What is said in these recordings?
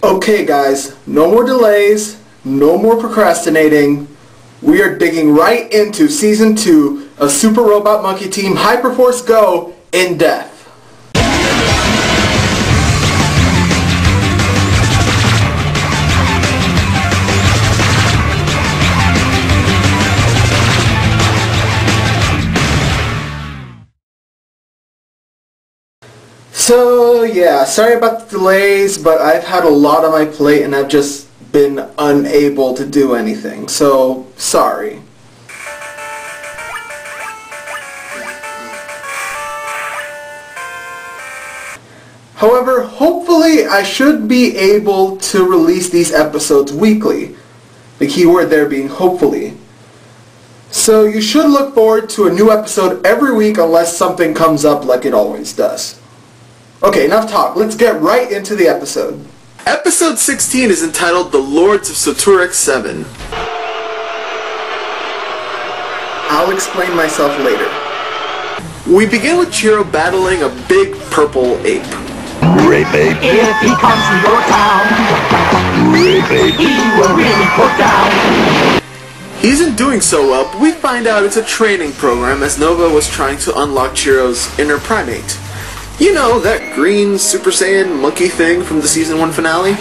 Okay guys, no more delays, no more procrastinating. We are digging right into Season 2 of Super Robot Monkey Team Hyperforce Go in depth. So yeah, sorry about the delays, but I've had a lot on my plate and I've just been unable to do anything, so sorry. However, hopefully I should be able to release these episodes weekly. The key word there being hopefully. So you should look forward to a new episode every week unless something comes up like it always does. Okay, enough talk. Let's get right into the episode. Episode 16 is entitled The Lords of Soturix 7. I'll explain myself later. We begin with Chiro battling a big purple ape. Rape ape. If he comes to your town, Rape ape. he will really put down. He isn't doing so well, but we find out it's a training program as Nova was trying to unlock Chiro's inner primate. You know, that green Super Saiyan monkey thing from the Season 1 finale?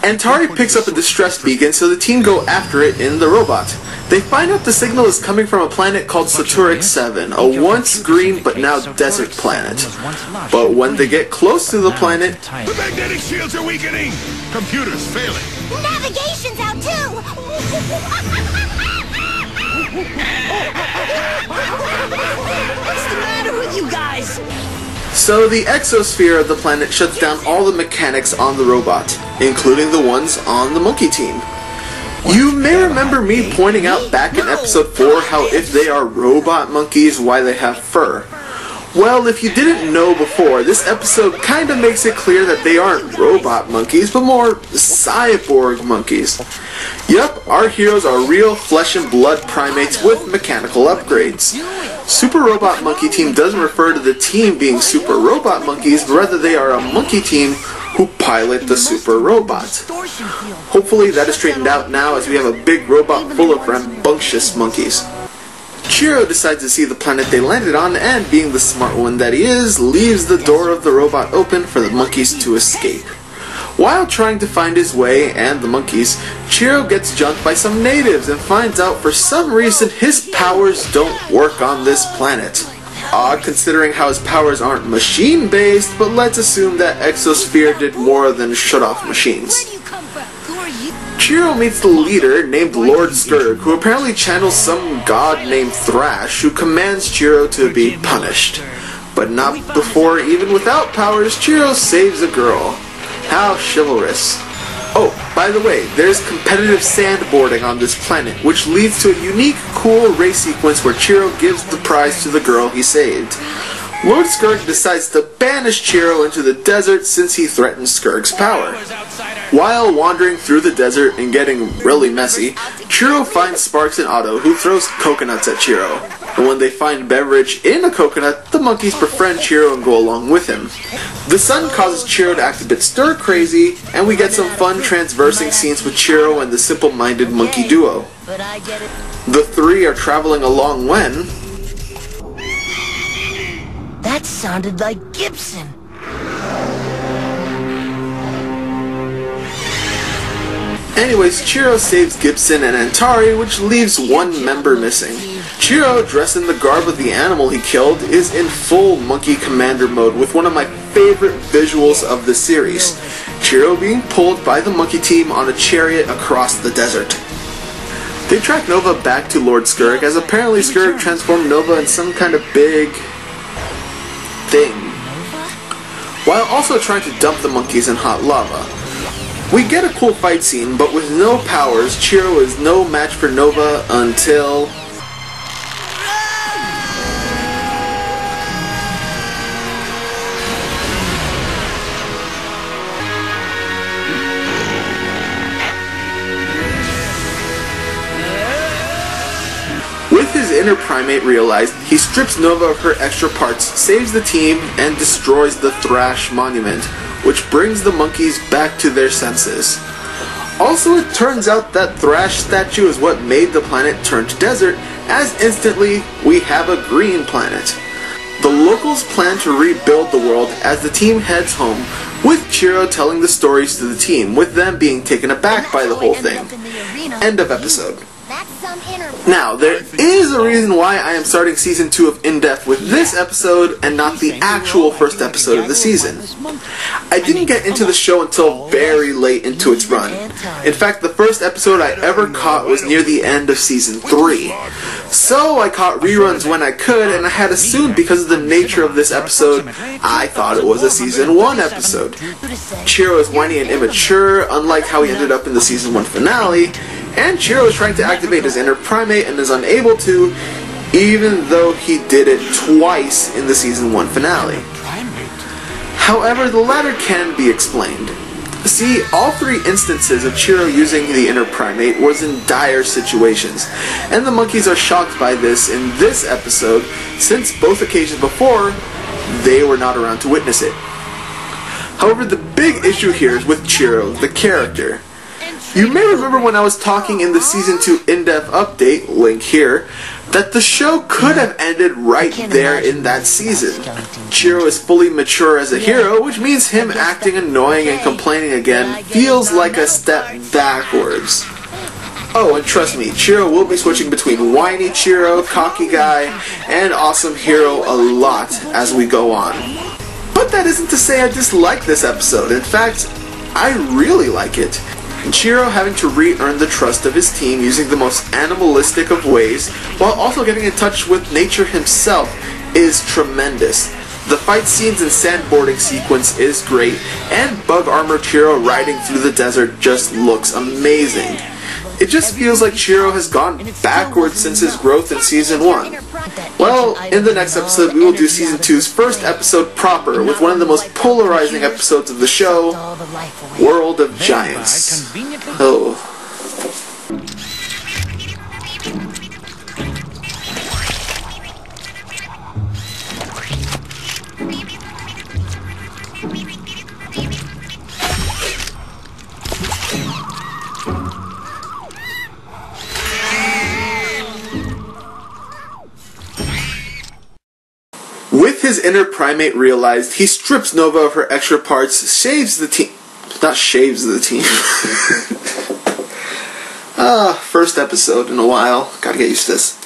Antari picks up a distress beacon, so the team go after it in the robot. They find out the signal is coming from a planet called Soturix 7, a once green but now desert planet. But when they get close to the planet... The magnetic shields are weakening! Computers failing! Navigation's out too! What's the matter with you guys? So the exosphere of the planet shuts down all the mechanics on the robot, including the ones on the monkey team. You may remember me pointing out back in episode 4 how if they are robot monkeys, why they have fur. Well, if you didn't know before, this episode kinda makes it clear that they aren't robot monkeys, but more cyborg monkeys. Yup, our heroes are real flesh and blood primates with mechanical upgrades. Super Robot Monkey Team doesn't refer to the team being Super Robot Monkeys, but rather they are a monkey team who pilot the Super Robot. Hopefully that is straightened out now as we have a big robot full of rambunctious monkeys. Chiro decides to see the planet they landed on and, being the smart one that he is, leaves the door of the robot open for the monkeys to escape. While trying to find his way and the monkeys, Chiro gets jumped by some natives and finds out for some reason his powers don't work on this planet. Odd considering how his powers aren't machine-based, but let's assume that Exosphere did more than shut off machines. Chiro meets the leader named Lord Skurg, who apparently channels some god named Thrash, who commands Chiro to be punished. But not before, even without powers, Chiro saves a girl. How chivalrous. Oh, by the way, there's competitive sandboarding on this planet, which leads to a unique, cool race sequence where Chiro gives the prize to the girl he saved. Lord Skurg decides to banish Chiro into the desert since he threatens Skurg's power. While wandering through the desert and getting really messy, Chiro finds Sparks and Otto, who throws coconuts at Chiro. And when they find beverage in a coconut, the monkeys befriend Chiro and go along with him. The sun causes Chiro to act a bit stir-crazy, and we get some fun transversing scenes with Chiro and the simple-minded monkey duo. The three are traveling along when... That sounded like Gibson. Anyways, Chiro saves Gibson and Antari, which leaves one member missing. Chiro, dressed in the garb of the animal he killed, is in full Monkey Commander mode with one of my favorite visuals of the series. Chiro being pulled by the monkey team on a chariot across the desert. They track Nova back to Lord Skurg, as apparently Skurg transformed Nova in some kind of big... thing, while also trying to dump the monkeys in hot lava. We get a cool fight scene, but with no powers, Chiro is no match for Nova until... With his inner primate realized, he strips Nova of her extra parts, saves the team, and destroys the Thrash Monument. which brings the monkeys back to their senses. Also, it turns out that Thrash statue is what made the planet turn to desert, as instantly we have a green planet. The locals plan to rebuild the world as the team heads home, with Chiro telling the stories to the team, with them being taken aback by the whole thing. End of episode. Now, there is a reason why I am starting Season 2 of In Depth with this episode and not the actual first episode of the season. I didn't get into the show until very late into its run. In fact, the first episode I ever caught was near the end of Season 3. So I caught reruns when I could, and I had assumed because of the nature of this episode, I thought it was a Season 1 episode. Chiro is whiny and immature, unlike how he ended up in the Season 1 finale, and Chiro is trying to activate his inner primate and is unable to, even though he did it twice in the Season 1 finale. However, the latter can be explained. See, all three instances of Chiro using the inner primate was in dire situations, and the monkeys are shocked by this in this episode, since both occasions before, they were not around to witness it. However, the big issue here is with Chiro, the character. You may remember when I was talking in the Season 2 in-depth update, link here, that the show could have ended right there in that season. Chiro is fully mature as a hero, which means him acting annoying and complaining again feels like a step backwards. Oh, and trust me, Chiro will be switching between whiny Chiro, cocky guy, and awesome hero a lot as we go on. But that isn't to say I dislike this episode. In fact, I really like it. Chiro having to re-earn the trust of his team using the most animalistic of ways, while also getting in touch with nature himself, is tremendous. The fight scenes and sandboarding sequence is great, and Bug Armor Chiro riding through the desert just looks amazing. It just feels like Chiro has gone backwards since his growth in Season 1. Well, in the next episode we will do Season 2's first episode proper, with one of the most polarizing episodes of the show, World of Giants. Oh. With his inner primate realized, he strips Nova of her extra parts, shaves the team. Not shaves the team. First episode in a while. Gotta get used to this.